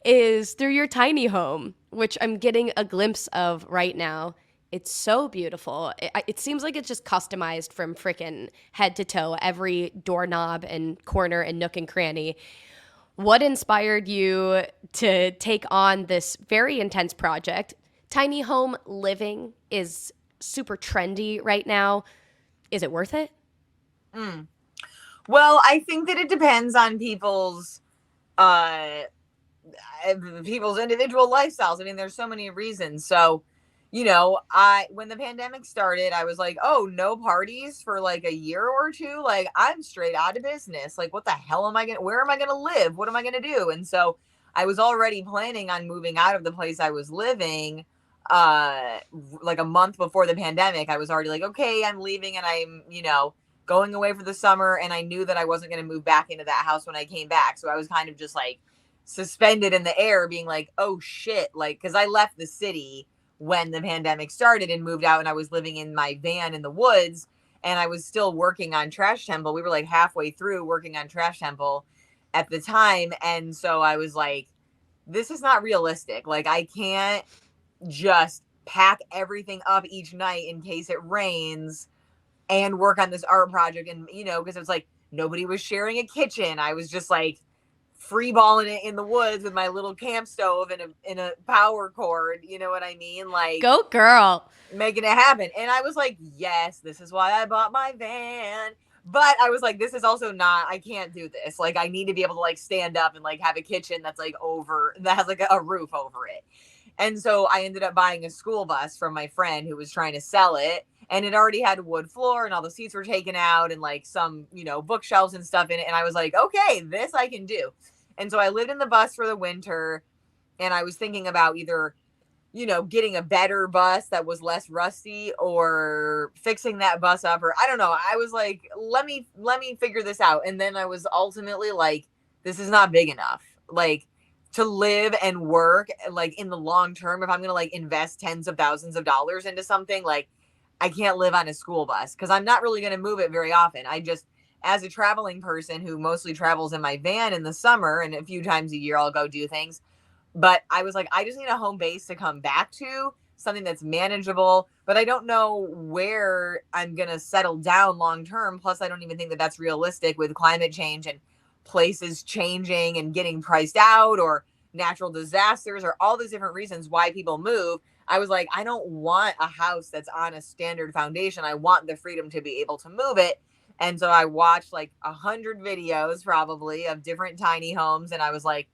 is through your tiny home, which I'm getting a glimpse of right now. It's so beautiful. It seems like it's just customized from freaking head to toe, every doorknob and corner and nook and cranny. What inspired you to take on this very intense project? Tiny home living is super trendy right now. Is it worth it? Mm. Well, I think that it depends on uh people's individual lifestyles. I mean, there's so many reasons. So, when the pandemic started, I was like, oh, no parties for like a year or two. Like, I'm straight out of business. Like, what the hell where am I going to live? What am I going to do? And so I was already planning on moving out of the place I was living. Like a month before the pandemic, I was already like, okay, I'm leaving, and I'm, going away for the summer. And I knew that I wasn't going to move back into that house when I came back. So I was kind of just like suspended in the air, being like, oh shit. Like, cause I left the city when the pandemic started and moved out, and I was living in my van in the woods, and I was still working on Trash Temple. We were like halfway through working on Trash Temple at the time. And so I was like, this is not realistic. Like, I can't just pack everything up each night in case it rains and work on this art project. And, because it's like nobody was sharing a kitchen. I was just like free balling it in the woods with my little camp stove and a power cord. You know what I mean? Like, Go girl. making it happen. And I was like, yes, this is why I bought my van. But I was like, this is also not, I can't do this. Like, I need to be able to like stand up and like have a kitchen that's like that has like a roof over it. And so I ended up buying a school bus from my friend who was trying to sell it. And it already had a wood floor, and all the seats were taken out, and like some, bookshelves and stuff in it. And I was like, okay, this I can do. And so I lived in the bus for the winter, and I was thinking about either, getting a better bus that was less rusty, or fixing that bus up, or I don't know. I was like, let me figure this out. And then I was ultimately like, this is not big enough. Like, to live and work like in the long term, if I'm going to like invest tens of thousands of dollars into something, like, I can't live on a school bus, because I'm not really going to move it very often. as a traveling person who mostly travels in my van in the summer and a few times a year I'll go do things, but I was like, I just need a home base to come back to, something that's manageable, but I don't know where I'm going to settle down long term. Plus, I don't even think that that's realistic with climate change and places changing and getting priced out, or natural disasters, or all these different reasons why people move. I was like, I don't want a house that's on a standard foundation. I want the freedom to be able to move it. And so I watched like 100 videos probably of different tiny homes. And I was like,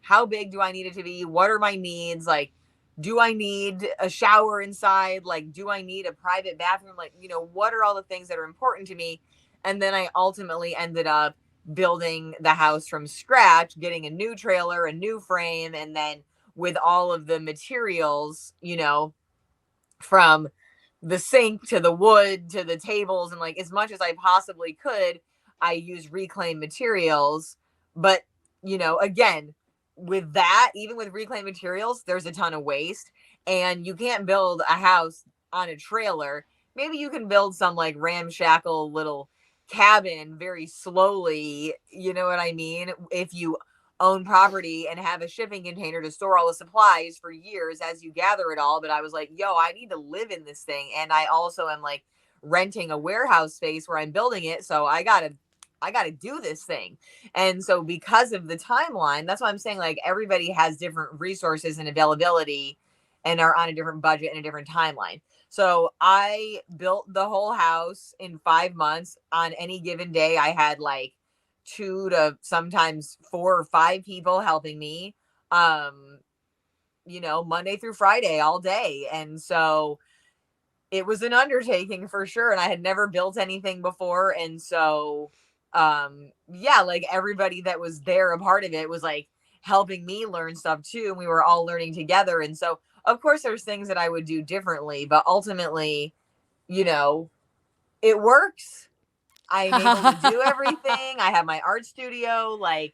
how big do I need it to be? What are my needs? Like, do I need a shower inside? Like, do I need a private bathroom? Like, what are all the things that are important to me? And then I ultimately ended up building the house from scratch, getting a new trailer, a new frame, and then with all of the materials, from the sink to the wood to the tables, and like as much as I possibly could, I used reclaimed materials. But, again, with that, even with reclaimed materials, there's a ton of waste, and you can't build a house on a trailer. Maybe you can build some like ramshackle little cabin very slowly, you know what I mean? If you own property and have a shipping container to store all the supplies for years as you gather it all. But I was like, yo, I need to live in this thing. And I also am like renting a warehouse space where I'm building it. So I gotta do this thing. And so because of the timeline, that's why I'm saying like everybody has different resources and availability and are on a different budget and a different timeline. So I built the whole house in 5 months. On any given day, I had like 2 to sometimes 4 or 5 people helping me, Monday through Friday all day. And so it was an undertaking for sure. And I had never built anything before. And so, yeah, like everybody that was there, a part of it was like helping me learn stuff too. And we were all learning together. And so, of course, there's things that I would do differently, but ultimately, it works. I'm able to do everything. I have my art studio. Like,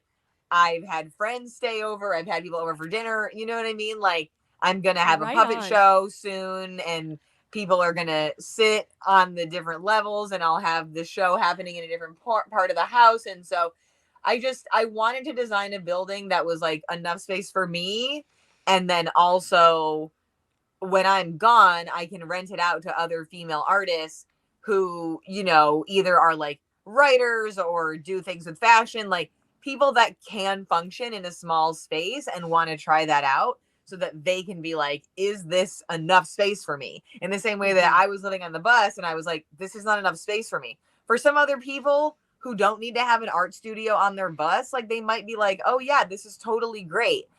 I've had friends stay over. I've had people over for dinner. You know what I mean? Like, I'm going to have a Right puppet on. show soon, and people are going to sit on the different levels, and I'll have the show happening in a different part of the house. And so I wanted to design a building that was like enough space for me. And then also, when I'm gone, I can rent it out to other female artists who, either are like writers or do things with fashion, like people that can function in a small space and want to try that out, so that they can be like, is this enough space for me? In the same way that Mhm. I was living on the bus and I was like, this is not enough space for me. For some other people who don't need to have an art studio on their bus, like they might be like, oh yeah, this is totally great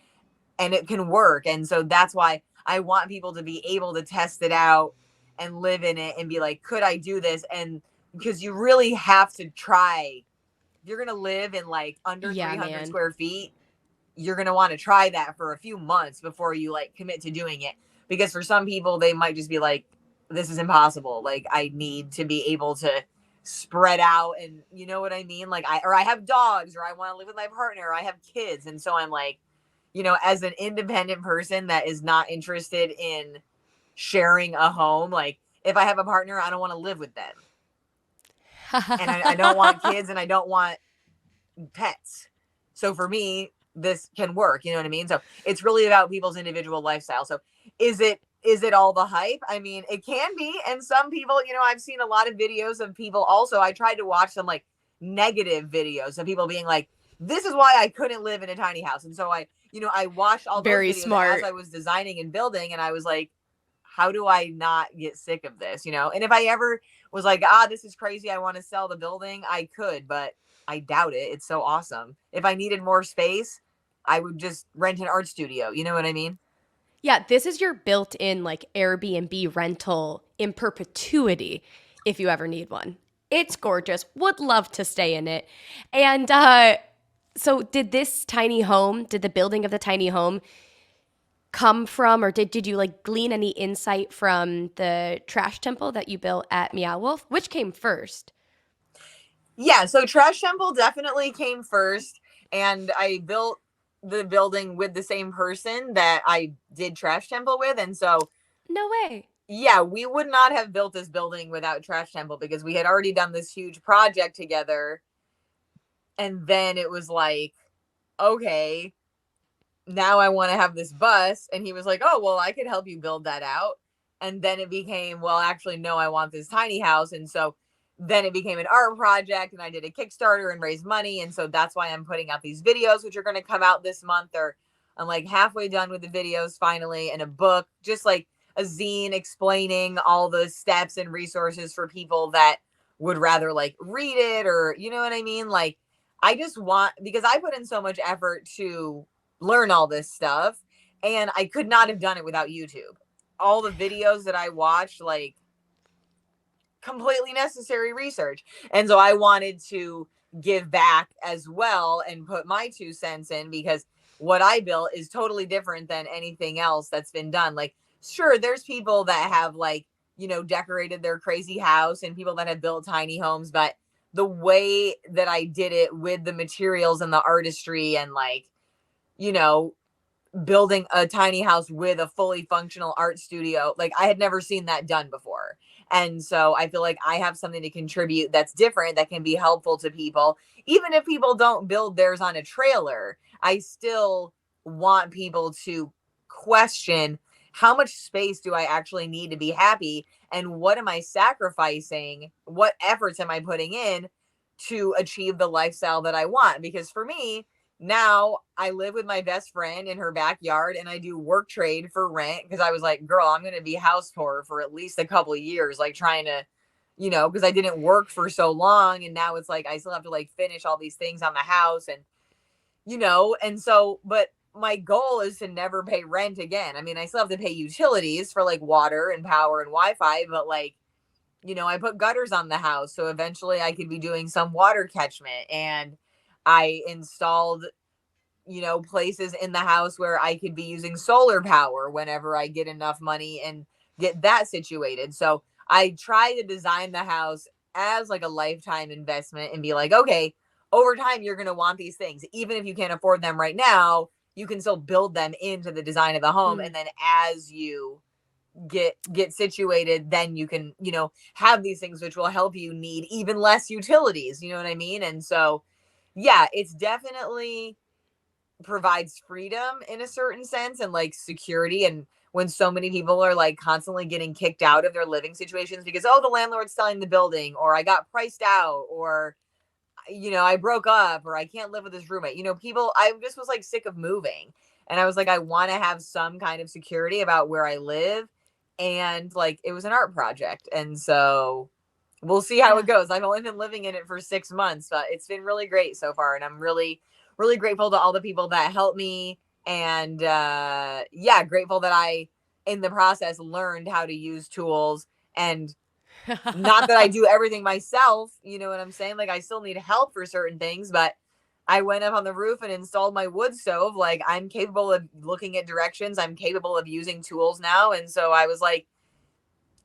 and it can work. And so that's why I want people to be able to test it out and live in it and be like, could I do this? And because you really have to try. If you're going to live in like under Yeah, 300 man. square feet, you're going to want to try that for a few months before you like commit to doing it. Because for some people, they might just be like, this is impossible. Like, I need to be able to spread out, and you know what I mean? Like, I have dogs, or I want to live with my partner, or I have kids. And so I'm like, as an independent person that is not interested in sharing a home, like if I have a partner, I don't want to live with them. And I don't want kids, and I don't want pets. So for me, this can work. You know what I mean? So it's really about people's individual lifestyle. So is it all the hype? I mean, it can be. And some people, I've seen a lot of videos of people also. I tried to watch some like negative videos of people being like, this is why I couldn't live in a tiny house. And so I watched all those Very videos as smart. I was designing and building, and I was like, how do I not get sick of this? And if I ever was like, this is crazy, I want to sell the building, I could, but I doubt it. It's so awesome. If I needed more space, I would just rent an art studio. You know what I mean? Yeah, this is your built in like Airbnb rental in perpetuity if you ever need one. It's gorgeous. Would love to stay in it. And so, did this tiny home, did the building of the tiny home come from, or did you like glean any insight from the trash temple that you built at Meow Wolf? Which came first? Yeah, so Trash Temple definitely came first, and I built the building with the same person that I did Trash Temple with. And so No way. yeah, we would not have built this building without Trash Temple because we had already done this huge project together. And then it was like, okay, now I want to have this bus. And he was like, oh, well, I could help you build that out. And then it became, well, actually, no, I want this tiny house. And so then it became an art project, and I did a Kickstarter and raised money. And so that's why I'm putting out these videos, which are going to come out this month. Or I'm like halfway done with the videos finally, and a book, just like a zine explaining all the steps and resources for people that would rather like read it, or, you know what I mean? Like, I just want, because I put in so much effort to learn all this stuff, and I could not have done it without YouTube. All the videos that I watched, like, completely necessary research. And so I wanted to give back as well and put my 2 cents in, because what I built is totally different than anything else that's been done. Like, sure, there's people that have, like, decorated their crazy house, and people that have built tiny homes, but the way that I did it with the materials and the artistry, and, like, you know, building a tiny house with a fully functional art studio, like, I had never seen that done before. And so I feel like I have something to contribute that's different, that can be helpful to people. Even if people don't build theirs on a trailer, I still want people to question, how much space do I actually need to be happy? And what am I sacrificing? What efforts am I putting in to achieve the lifestyle that I want? Because for me, now I live with my best friend in her backyard, and I do work trade for rent, because I was like, girl, I'm going to be house poor for at least a couple of years, like trying to, because I didn't work for so long. And now it's like, I still have to like finish all these things on the house, and, and so, but my goal is to never pay rent again. I mean, I still have to pay utilities for like water and power and Wi-Fi, but like, I put gutters on the house, so eventually I could be doing some water catchment. And I installed, places in the house where I could be using solar power whenever I get enough money and get that situated. So I try to design the house as like a lifetime investment, and be like, okay, over time, you're going to want these things. Even if you can't afford them right now, you can still build them into the design of the home. And then as you get situated, then you can, have these things which will help you need even less utilities. You know what I mean? And so, yeah, it's definitely provides freedom in a certain sense, and like security. And when so many people are like constantly getting kicked out of their living situations because, oh, the landlord's selling the building, or I got priced out, or, I broke up, or I can't live with this roommate. People, I just was like sick of moving. And I was like, I want to have some kind of security about where I live. And like, it was an art project. And so we'll see how it goes. I've only been living in it for 6 months, but it's been really great so far. And I'm really, really grateful to all the people that helped me. And yeah, grateful that I, in the process, learned how to use tools. And not that I do everything myself, you know what I'm saying? Like, I still need help for certain things, but I went up on the roof and installed my wood stove. Like, I'm capable of looking at directions. I'm capable of using tools now. And so I was like,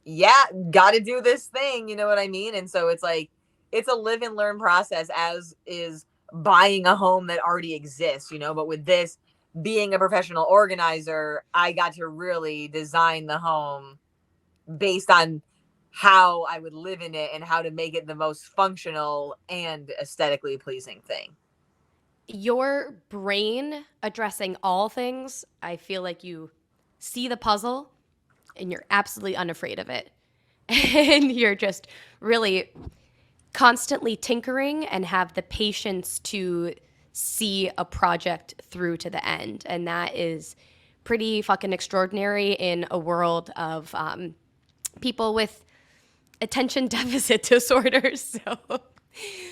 yeah, got to do this thing. You know what I mean? And so it's like, it's a live and learn process, as is buying a home that already exists, but with this, being a professional organizer, I got to really design the home based on how I would live in it and how to make it the most functional and aesthetically pleasing thing. Your brain addressing all things, I feel like you see the puzzle and you're absolutely unafraid of it. And you're just really constantly tinkering and have the patience to see a project through to the end. And that is pretty fucking extraordinary in a world of people with attention deficit disorders.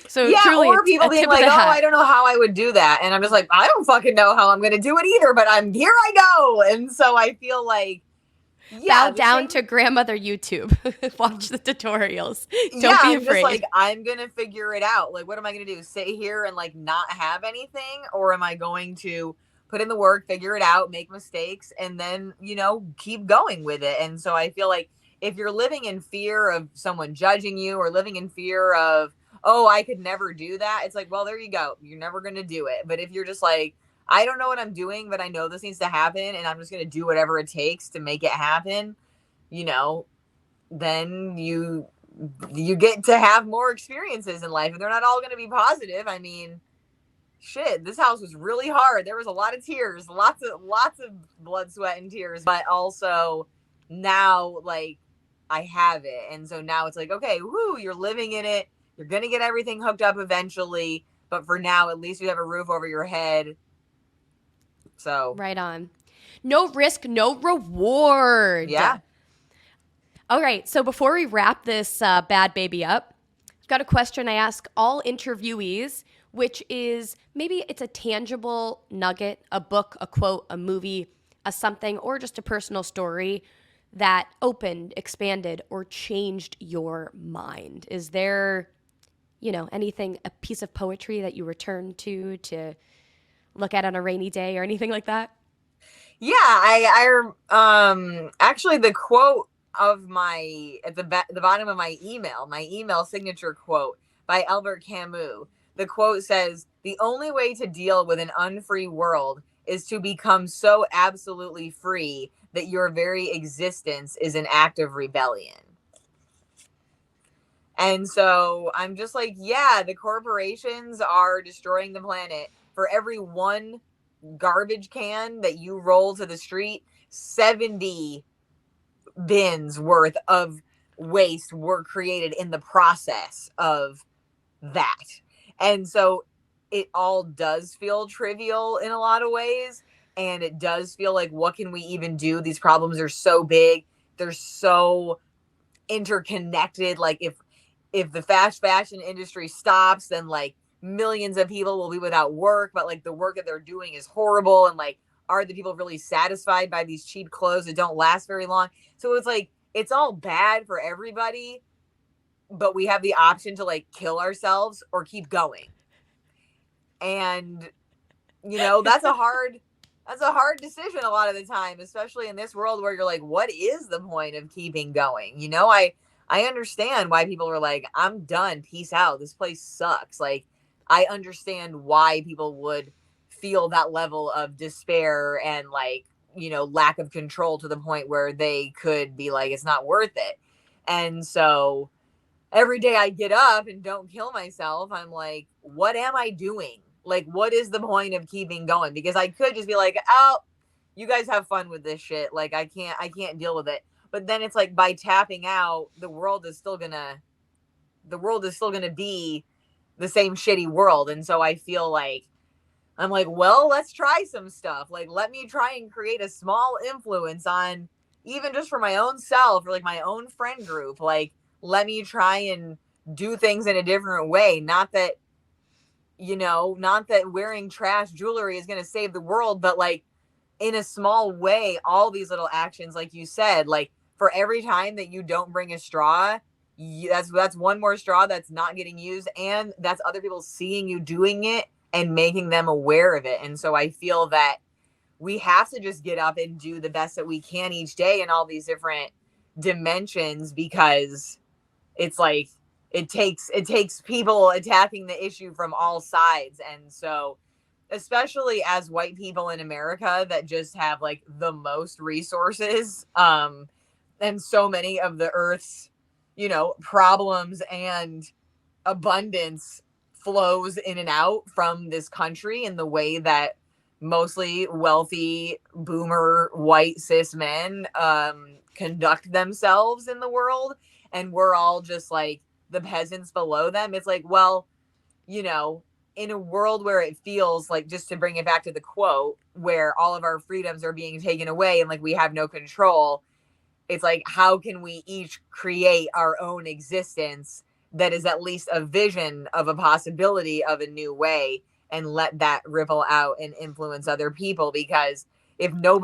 So Yeah, truly, or it's people a being tip of like, the "Oh, hat. I don't know how I would do that," and I'm just like, "I don't fucking know how I'm going to do it either." But here I go, and so I feel like, yeah, Bow down to grandmother YouTube. Watch the tutorials. Yeah, Don't be I'm just like, afraid. I'm gonna figure it out. Like, what am I gonna do? Sit here and like not have anything, or am I going to put in the work, figure it out, make mistakes, and then keep going with it? And so I feel like, if you're living in fear of someone judging you, or living in fear of, oh, I could never do that, it's like, well, there you go. You're never gonna do it. But if you're just like, I don't know what I'm doing, but I know this needs to happen, and I'm just gonna do whatever it takes to make it happen, you know, then you get to have more experiences in life, and they're not all going to be positive. I mean, shit, this house was really hard. There was a lot of tears, lots of blood, sweat, and tears. But also now, like, I have it, and so now it's like, okay, whoo, you're living in it. You're gonna get everything hooked up eventually, but for now, at least you have a roof over your head. So Right on. No risk, no reward. yeah, All right. So before we wrap this bad baby up, I've got a question I ask all interviewees, which is maybe it's a tangible nugget, a book, a quote, a movie, a something, or just a personal story that opened, expanded, or changed your mind. Is there, anything, a piece of poetry that you return to look at on a rainy day or anything like that? yeah. I actually the quote of my at the bottom of my email signature quote by Albert Camus. The quote says, "The only way to deal with an unfree world is to become so absolutely free that your very existence is an act of rebellion." And so I'm just like, yeah, the corporations are destroying the planet. For every one garbage can that you roll to the street, 70 bins worth of waste were created in the process of that. And so it all does feel trivial in a lot of ways. And it does feel like, what can we even do? These problems are so big. They're so interconnected. Like, if the fast fashion industry stops, then like millions of people will be without work, but like the work that they're doing is horrible. And like, are the people really satisfied by these cheap clothes that don't last very long? So it's like, it's all bad for everybody, but we have the option to like kill ourselves or keep going. And that's a hard decision a lot of the time, especially in this world where you're like, what is the point of keeping going? I understand why people are like, I'm done, peace out, this place sucks. Like, I understand why people would feel that level of despair and like, lack of control to the point where they could be like, it's not worth it. And so every day I get up and don't kill myself, I'm like, what am I doing? Like, what is the point of keeping going? Because I could just be like, oh, you guys have fun with this shit. Like, I can't deal with it. But then it's like, by tapping out, the world is still gonna be the same shitty world. And so I feel like I'm like, well, let's try some stuff. Like, let me try and create a small influence on, even just for my own self or like my own friend group. Like, let me try and do things in a different way. Not that wearing trash jewelry is going to save the world, but like, in a small way, all these little actions, like you said, like, for every time that you don't bring a straw, that's one more straw that's not getting used, and that's other people seeing you doing it and making them aware of it. And so I feel that we have to just get up and do the best that we can each day in all these different dimensions, because it's like, it takes people attacking the issue from all sides. And so, especially as white people in America that just have like the most resources, and so many of the earth's, problems and abundance flows in and out from this country in the way that mostly wealthy boomer white cis men conduct themselves in the world, and we're all just like the peasants below them. It's like, well, you know in a world where it feels like, just to bring it back to the quote, where all of our freedoms are being taken away and like we have no control, it's like, how can we each create our own existence that is at least a vision of a possibility of a new way, and let that ripple out and influence other people? Because if no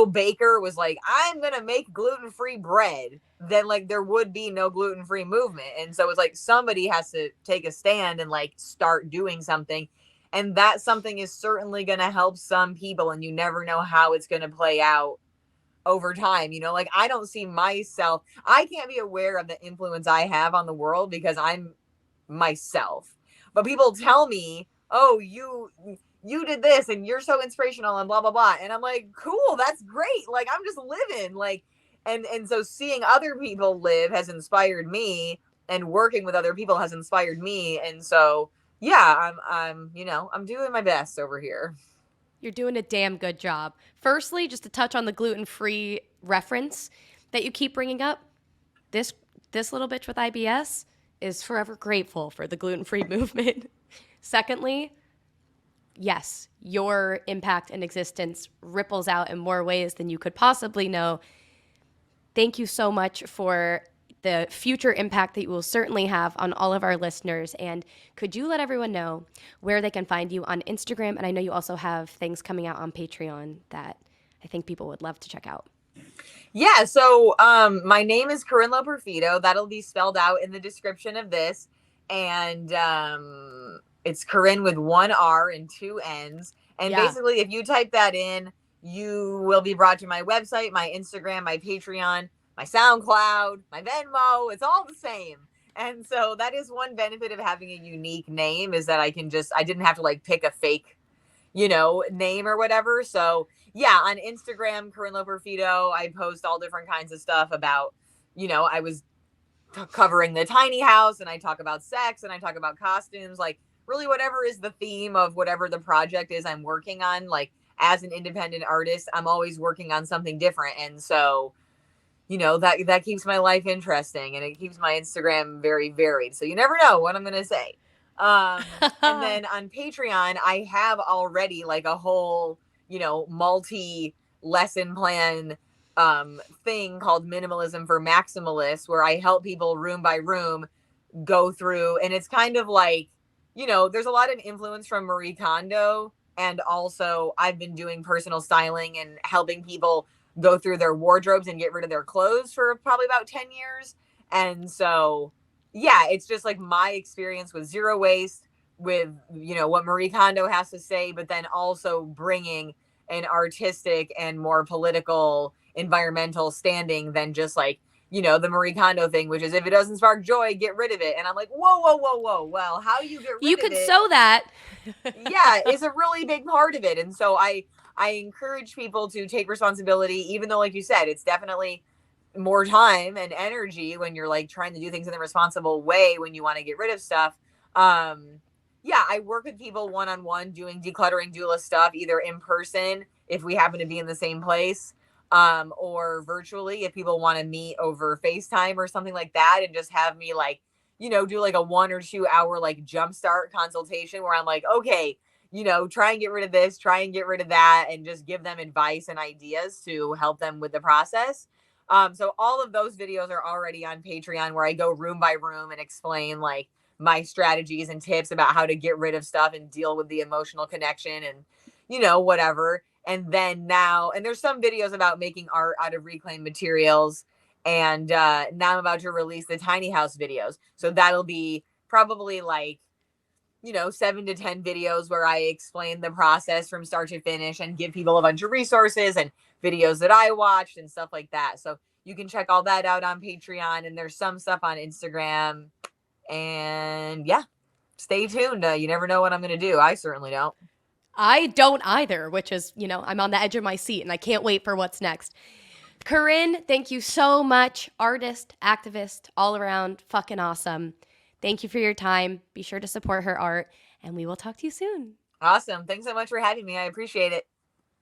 baker was like, I'm going to make gluten-free bread, then like there would be no gluten-free movement. And so it's like, somebody has to take a stand and like start doing something. And that something is certainly going to help some people, and you never know how it's going to play out over time. Like, I don't see myself, I can't be aware of the influence I have on the world because I'm myself. But people tell me, oh, you did this and you're so inspirational and blah blah blah, and I'm like, cool, that's great. Like, I'm just living. Like, And so seeing other people live has inspired me, and working with other people has inspired me. And so yeah, I'm doing my best over here. You're doing a damn good job. Firstly, just to touch on the gluten-free reference that you keep bringing up, this this little bitch with IBS is forever grateful for the gluten-free movement. Secondly, yes, your impact and existence ripples out in more ways than you could possibly know. Thank you so much for the future impact that you will certainly have on all of our listeners. And could you let everyone know where they can find you on Instagram? And I know you also have things coming out on Patreon that I think people would love to check out. Yeah, so my name is Corinne Loperfido. That'll be spelled out in the description of this. And it's Corinne with one R and two N's. And Yeah. basically, if you type that in, you will be brought to my website, my Instagram, my Patreon, my SoundCloud, my Venmo. It's all the same. And so that is one benefit of having a unique name, is that I didn't have to like pick a fake, name or whatever. So yeah, on Instagram, Corinne Loperfido, I post all different kinds of stuff about, I was covering the tiny house, and I talk about sex, and I talk about costumes, like really whatever is the theme of whatever the project is I'm working on. Like as an independent artist, I'm always working on something different. And so, that keeps my life interesting, and it keeps my Instagram very varied. So you never know what I'm going to say. And then on Patreon, I have already like a whole, multi lesson plan thing called Minimalism for Maximalists, where I help people room by room go through. And it's kind of like, there's a lot of influence from Marie Kondo. And also I've been doing personal styling and helping people go through their wardrobes and get rid of their clothes for probably about 10 years. And so yeah, it's just like my experience with zero waste, with, what Marie Kondo has to say, but then also bringing an artistic and more political, environmental standing than just like, the Marie Kondo thing, which is if it doesn't spark joy, get rid of it. And I'm like, whoa, whoa, whoa, whoa. Well, how you get rid You of could it, sew that. yeah, is a really big part of it. And so I encourage people to take responsibility, even though, like you said, it's definitely more time and energy when you're like trying to do things in a responsible way when you want to get rid of stuff. Yeah, I work with people one-on-one doing decluttering doula stuff, either in person if we happen to be in the same place, or virtually if people want to meet over FaceTime or something like that, and just have me like, do like a 1 or 2 hour like jumpstart consultation where I'm like, okay, try and get rid of this, try and get rid of that, and just give them advice and ideas to help them with the process. So all of those videos are already on Patreon, where I go room by room and explain like my strategies and tips about how to get rid of stuff and deal with the emotional connection and, whatever. And then now, and there's some videos about making art out of reclaimed materials. And now I'm about to release the tiny house videos. So that'll be probably like, 7 to 10 videos where I explain the process from start to finish and give people a bunch of resources and videos that I watched and stuff like that. So you can check all that out on Patreon, and there's some stuff on Instagram. And yeah, stay tuned. You never know what I'm going to do. I certainly don't. I don't either, which is, I'm on the edge of my seat and I can't wait for what's next. Corinne, thank you so much. Artist, activist, all around, fucking awesome. Thank you for your time. Be sure to support her art, and we will talk to you soon. Awesome. Thanks so much for having me. I appreciate it.